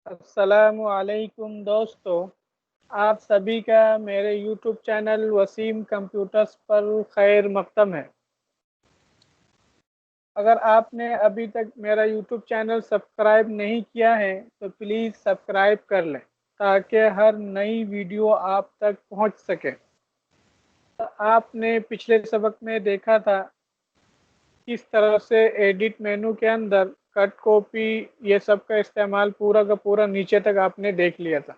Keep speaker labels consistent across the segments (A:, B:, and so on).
A: अस्सलामुअलैकुम दोस्तों, आप सभी का मेरे YouTube चैनल वसीम कंप्यूटर्स पर खैर मक़दम है। अगर आपने अभी तक मेरा YouTube चैनल सब्सक्राइब नहीं किया है तो प्लीज़ सब्सक्राइब कर लें ताकि हर नई वीडियो आप तक पहुंच सके। तो आपने पिछले सबक में देखा था किस तरह से एडिट मेनू के अंदर कट कॉपी ये सब का इस्तेमाल पूरा का पूरा नीचे तक आपने देख लिया था।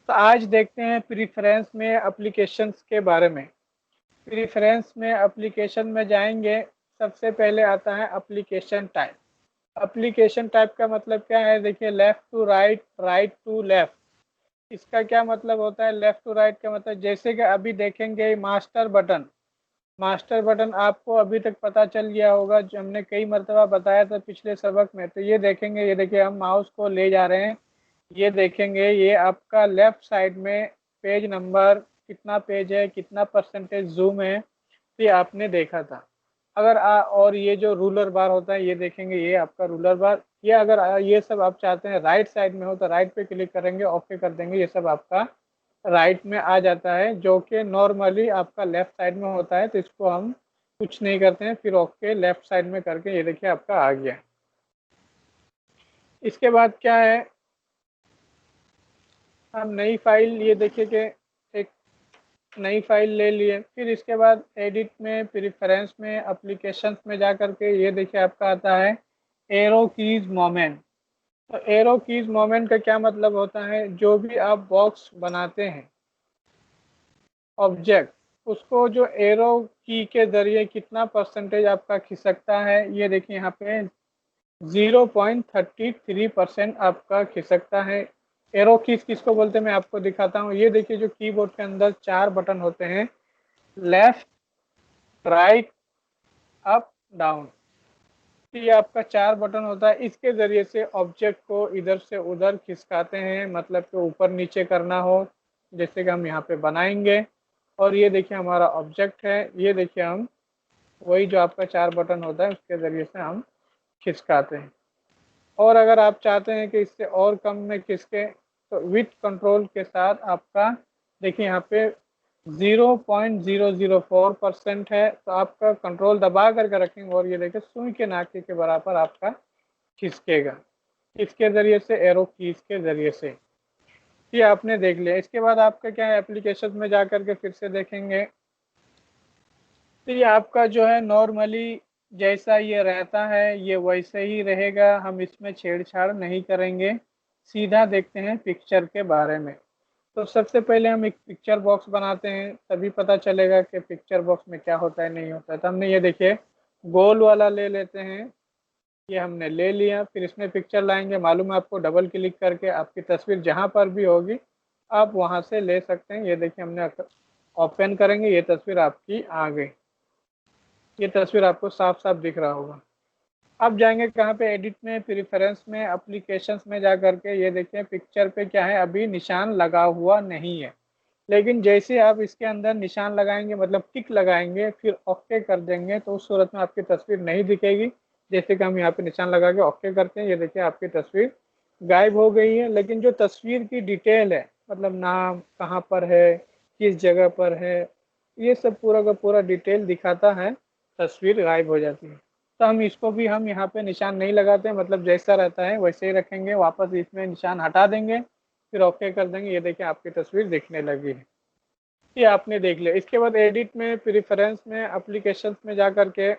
A: तो आज देखते हैं प्रीफरेंस में एप्लीकेशंस के बारे में। प्रीफरेंस में एप्लीकेशन में जाएंगे, सबसे पहले आता है एप्लीकेशन टाइप। एप्लीकेशन टाइप का मतलब क्या है? देखिए, left to right, right to left. इसका क्या मतलब होता है? लेफ़्ट टू राइट का मतलब जैसे कि अभी देखेंगे मास्टर बटन। मास्टर बटन आपको अभी तक पता चल गया होगा, जो हमने कई मरतबा बताया था पिछले सबक में। तो ये देखेंगे, ये देखिए हम माउस को ले जा रहे हैं, ये देखेंगे ये आपका लेफ़्ट साइड में पेज नंबर कितना पेज है, कितना परसेंटेज ज़ूम है, ये आपने देखा था। अगर और ये जो रूलर बार होता है ये देखेंगे, ये आपका रूलर बार। ये अगर ये सब आप चाहते हैं राइट साइड में हो तो राइट पे क्लिक करेंगे, ओके कर देंगे, ये सब आपका राइट में आ जाता है, जो कि नॉर्मली आपका लेफ़्ट साइड में होता है। तो इसको हम कुछ नहीं करते हैं, फिर ओके लेफ़्ट साइड में करके ये देखिए आपका आ गया। इसके बाद क्या है, हम नई फाइल, ये देखिए कि एक नई फाइल ले लिए। फिर इसके बाद एडिट में, प्रेफरेंस में, एप्लीकेशंस में जा करके ये देखिए आपका आता है एरो कीज मोमेंट। तो एरो कीज मोमेंट का क्या मतलब होता है? जो भी आप बॉक्स बनाते हैं ऑब्जेक्ट, उसको जो एरो की के ज़रिए कितना परसेंटेज आपका खिसकता है, ये देखिए यहाँ पे 0.33% आपका खिसकता है। एरो कीज किसको बोलते हैं मैं आपको दिखाता हूँ। ये देखिए, जो कीबोर्ड के अंदर 4 बटन होते हैं, लेफ्ट, राइट, अप, डाउन। ये आपका 4 बटन होता है। इसके ज़रिए से ऑब्जेक्ट को इधर से उधर खिसकाते हैं, मतलब कि ऊपर नीचे करना हो, जैसे कि हम यहाँ पे बनाएंगे। और ये देखिए हमारा ऑब्जेक्ट है, ये देखिए हम वही जो आपका 4 बटन होता है उसके ज़रिए से हम खिसकाते हैं। और अगर आप चाहते हैं कि इससे और कम में खिसके तो विथ कंट्रोल के साथ आपका देखिए यहाँ पे 0.004% है, तो आपका कंट्रोल दबा करके रखेंगे और ये देखिए सुई के नाके के बराबर आपका खिसकेगा, इसके ज़रिए से, एरो कीज के ज़रिए से। ये आपने देख लिया। इसके बाद आपका क्या है, एप्लीकेशन में जा करके फिर से देखेंगे तो ये आपका जो है नॉर्मली जैसा ये रहता है ये वैसे ही रहेगा, हम इसमें छेड़छाड़ नहीं करेंगे। सीधा देखते हैं पिक्चर के बारे में। तो सबसे पहले हम एक पिक्चर बॉक्स बनाते हैं, तभी पता चलेगा कि पिक्चर बॉक्स में क्या होता है नहीं होता है। तो हमने ये देखिए गोल वाला ले लेते हैं, ये हमने ले लिया। फिर इसमें पिक्चर लाएंगे, मालूम है आपको, डबल क्लिक करके आपकी तस्वीर जहाँ पर भी होगी आप वहाँ से ले सकते हैं। ये देखिए हमने ओपन करेंगे, ये तस्वीर आपकी आ गई। ये तस्वीर आपको साफ साफ दिख रहा होगा। अब जाएंगे कहाँ पे, एडिट में, प्रेफरेंस में, एप्लीकेशंस में जा करके ये देखिए पिक्चर पे क्या है, अभी निशान लगा हुआ नहीं है। लेकिन जैसे आप इसके अंदर निशान लगाएंगे, मतलब टिक लगाएंगे, फिर ओके कर देंगे, तो उस सूरत में आपकी तस्वीर नहीं दिखेगी। जैसे कि हम यहाँ पे निशान लगा के ओके करते हैं, ये देखिए आपकी तस्वीर गायब हो गई है। लेकिन जो तस्वीर की डिटेल है, मतलब नाम कहाँ पर है, किस जगह पर है, ये सब पूरा का पूरा डिटेल दिखाता है, तस्वीर गायब हो जाती है। तो हम इसको भी हम यहाँ पे निशान नहीं लगाते हैं, मतलब जैसा रहता है वैसे ही रखेंगे, वापस इसमें निशान हटा देंगे, फिर ओके कर देंगे, ये देखिए आपकी तस्वीर दिखने लगी है। ये आपने देख लिया। इसके बाद एडिट में, प्रेफरेंस में, एप्लीकेशंस में जा करके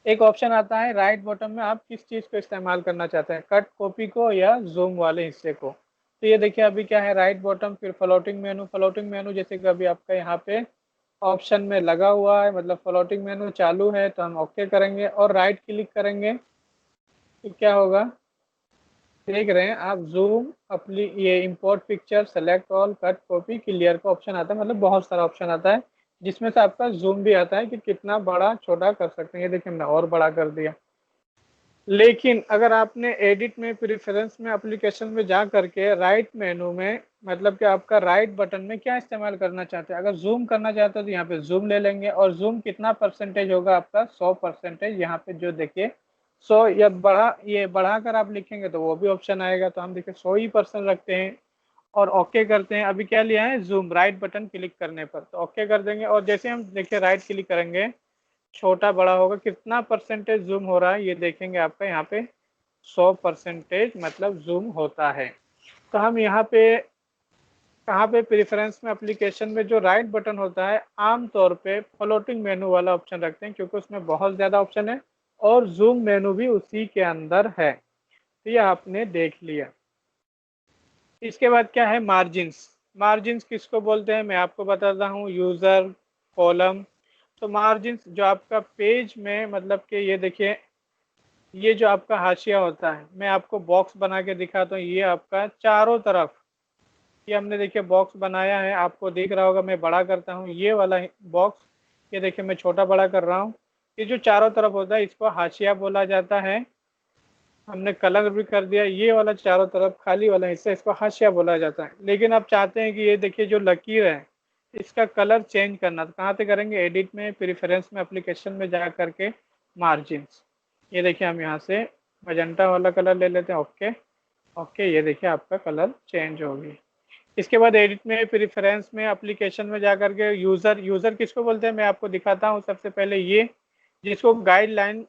A: एक ऑप्शन आता है राइट बॉटम में, आप किस चीज़ को इस्तेमाल करना चाहते हैं, कट कॉपी को या जूम वाले हिस्से को। तो ये देखिए अभी क्या है, राइट बॉटम, फिर फ्लोटिंग मेनू। फ्लोटिंग मेनू जैसे कि अभी आपका यहाँ पे ऑप्शन में लगा हुआ है, मतलब फ्लोटिंग मेनू चालू है, तो हम ओके करेंगे और राइट क्लिक करेंगे तो क्या होगा, देख रहे हैं आप, जूम, अपनी ये import picture, select all, cut copy, clear का ऑप्शन आता है, मतलब बहुत सारा ऑप्शन आता है, जिसमें से आपका जूम भी आता है कि कितना बड़ा छोटा कर सकते हैं। ये देखिए हमने और बड़ा कर दिया। लेकिन अगर आपने एडिट में, प्रेफरेंस में, एप्लीकेशन में जा करके राइट मेनू में, मतलब कि आपका राइट बटन में क्या इस्तेमाल करना चाहते हैं, अगर जूम करना चाहते हो तो यहाँ पे जूम ले लेंगे, और जूम कितना परसेंटेज होगा आपका, 100%। यहाँ पे जो देखिए 100 या ये बढ़ाकर आप लिखेंगे तो वो भी ऑप्शन आएगा। तो हम देखिए 100% रखते हैं और ओके करते हैं। अभी क्या लिया है, जूम, राइट बटन क्लिक करने पर तो ओके कर देंगे। और जैसे हम देखिए राइट क्लिक करेंगे, छोटा बड़ा होगा, कितना परसेंटेज जूम हो रहा है ये देखेंगे आपका यहाँ पे 100% मतलब जूम होता है। तो हम यहाँ पे कहाँ पे, प्रेफरेंस में एप्लीकेशन में जो राइट बटन होता है आमतौर पे फ्लोटिंग मेनू वाला ऑप्शन रखते हैं, क्योंकि उसमें बहुत ज़्यादा ऑप्शन है और जूम मेनू भी उसी के अंदर है। तो ये आपने देख लिया। इसके बाद क्या है, मार्जिन्स। मार्जिन्स किसको बोलते हैं मैं आपको बताता हूँ, यूज़र, कॉलम। तो मार्जिन्स जो आपका पेज में, मतलब कि ये देखिए, ये जो आपका हाशिया होता है, मैं आपको बॉक्स बना के दिखाता हूँ। ये आपका चारों तरफ, ये हमने देखिए बॉक्स बनाया है, आपको दिख रहा होगा। मैं बड़ा करता हूँ ये वाला बॉक्स, ये देखिए मैं छोटा बड़ा कर रहा हूँ। ये जो चारों तरफ होता है इसको हाशिया बोला जाता है। हमने कलर भी कर दिया, ये वाला चारों तरफ खाली वाला हिस्सा इसको हाशिया बोला जाता है। लेकिन आप चाहते हैं कि ये देखिए जो लकीर है इसका कलर चेंज करना, तो कहाँ पे करेंगे, एडिट में, प्रेफरेंस में, एप्लीकेशन में जा करके मार्जिन्स। ये देखिए हम यहाँ से मजेंटा वाला कलर ले लेते हैं। ओके ओके, ये देखिए आपका कलर चेंज हो गया। इसके बाद एडिट में, प्रेफरेंस में, एप्लीकेशन में जा करके यूज़र, यूज़र किसको बोलते हैं मैं आपको दिखाता हूँ। सबसे पहले ये जिसको गाइडलाइन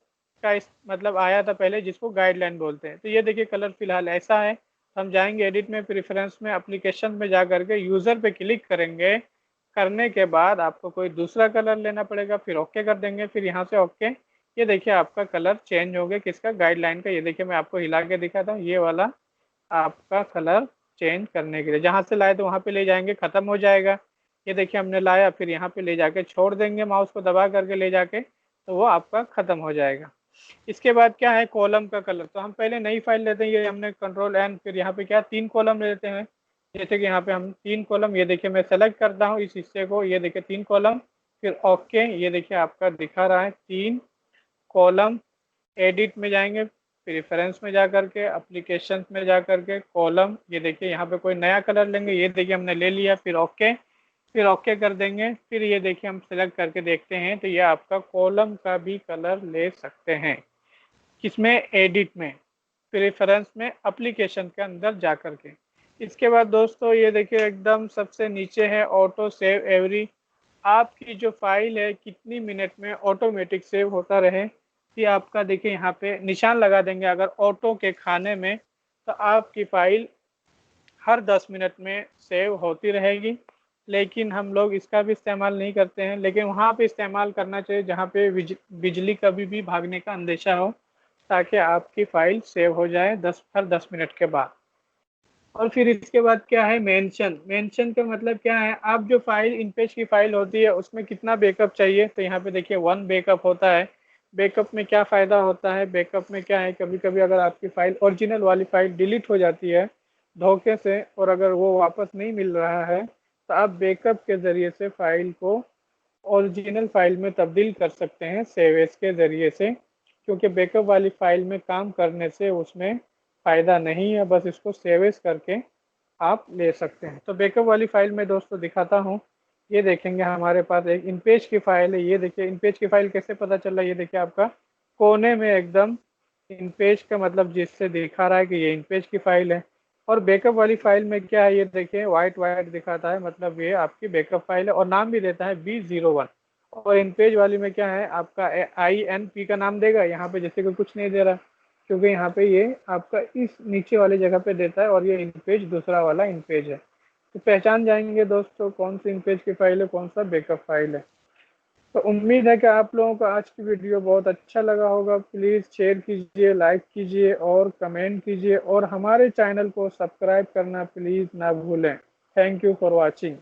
A: का मतलब आया था पहले, जिसको गाइडलाइन बोलते हैं। तो ये देखिए कलर फिलहाल ऐसा है। हम जाएंगे एडिट में, प्रेफरेंस में, एप्लीकेशन में जा करके यूज़र पे क्लिक करेंगे। करने के बाद आपको कोई दूसरा कलर लेना पड़ेगा, फिर ओके कर देंगे, फिर यहाँ से ओके। ये देखिए आपका कलर चेंज हो गया, किसका, गाइडलाइन का। ये देखिए मैं आपको हिला के दिखाता हूँ, ये वाला आपका कलर चेंज करने के लिए जहाँ से लाए तो वहाँ पे ले जाएंगे, ख़त्म हो जाएगा। ये देखिए हमने लाया, फिर यहाँ पे ले जाके छोड़ देंगे, माउस को दबा करके ले जाके, तो वो आपका ख़त्म हो जाएगा। इसके बाद क्या है, कॉलम का कलर। तो हम पहले नई फाइल लेते हैं, ये हमने कंट्रोल एन, फिर यहाँ पे क्या 3 कॉलम ले लेते हैं। जैसे कि यहाँ पे हम 3 कॉलम, ये देखिए मैं सेलेक्ट करता हूँ इस हिस्से को, ये देखिए 3 कॉलम, फिर ओके। ये देखिए आपका दिखा रहा है 3 कॉलम। एडिट में जाएंगे, प्रेफरेंस में जा करके, एप्लीकेशन में जा करके, कॉलम। ये देखिए यहाँ पे कोई नया कलर लेंगे, ये देखिए हमने ले लिया, फिर ओके, फिर ओके कर देंगे। फिर ये देखिए हम सेलेक्ट करके देखते हैं तो ये आपका कॉलम का भी कलर ले सकते हैं। किसमें, एडिट में, प्रेफरेंस में, एप्लीकेशन के अंदर जा करके। इसके बाद दोस्तों ये देखिए एकदम सबसे नीचे है ऑटो सेव एवरी। आपकी जो फाइल है कितनी मिनट में ऑटोमेटिक सेव होता रहे, ये आपका देखिए यहाँ पे निशान लगा देंगे अगर ऑटो के खाने में, तो आपकी फाइल हर 10 मिनट में सेव होती रहेगी। लेकिन हम लोग इसका भी इस्तेमाल नहीं करते हैं, लेकिन वहाँ पे इस्तेमाल करना चाहिए जहाँ पे बिजली कभी भी भागने का अंदेशा हो, ताकि आपकी फाइल सेव हो जाए हर 10 मिनट के बाद। और फिर इसके बाद क्या है, मेंशन। मेंशन का मतलब क्या है, आप जो फाइल इन पेज की फाइल होती है उसमें कितना बैकअप चाहिए, तो यहाँ पे देखिए 1 बैकअप होता है। बैकअप में क्या फ़ायदा होता है, बैकअप में क्या है, कभी कभी अगर आपकी फ़ाइल ओरिजिनल वाली फ़ाइल डिलीट हो जाती है धोखे से, और अगर वो वापस नहीं मिल रहा है, तो आप बैकअप के ज़रिए से फ़ाइल को ओरिजिनल फ़ाइल में तब्दील कर सकते हैं सेव एज के ज़रिए से। क्योंकि बैकअप वाली फ़ाइल में काम करने से उसमें फ़ायदा नहीं है, बस इसको सेव एज करके आप ले सकते हैं। तो बैकअप वाली फ़ाइल में दोस्तों दिखाता हूँ। ये देखेंगे हमारे पास एक इन पेज की फ़ाइल है। ये देखिए इन पेज की फ़ाइल कैसे पता चल रहा है, ये देखिए आपका कोने में एकदम इन पेज का मतलब जिससे दिखा रहा है कि ये इन पेज की फ़ाइल है। और बैकअप वाली फ़ाइल में क्या है, ये देखिए वाइट वाइट दिखाता है, मतलब ये आपकी बैकअप फ़ाइल है और नाम भी देता है B01। और इन पेज वाली में क्या है, आपका INP का नाम देगा, यहाँ पे जैसे कि कुछ नहीं दे रहा, क्योंकि यहाँ पे ये आपका इस नीचे वाली जगह पे देता है और ये इन पेज दूसरा वाला इन पेज है। तो पहचान जाएंगे दोस्तों कौन सी इन पेज की फाइल है, कौन सा बैकअप फाइल है। तो उम्मीद है कि आप लोगों को आज की वीडियो बहुत अच्छा लगा होगा। प्लीज़ शेयर कीजिए, लाइक कीजिए और कमेंट कीजिए, और हमारे चैनल को सब्सक्राइब करना प्लीज़ ना भूलें। Thank you for watching.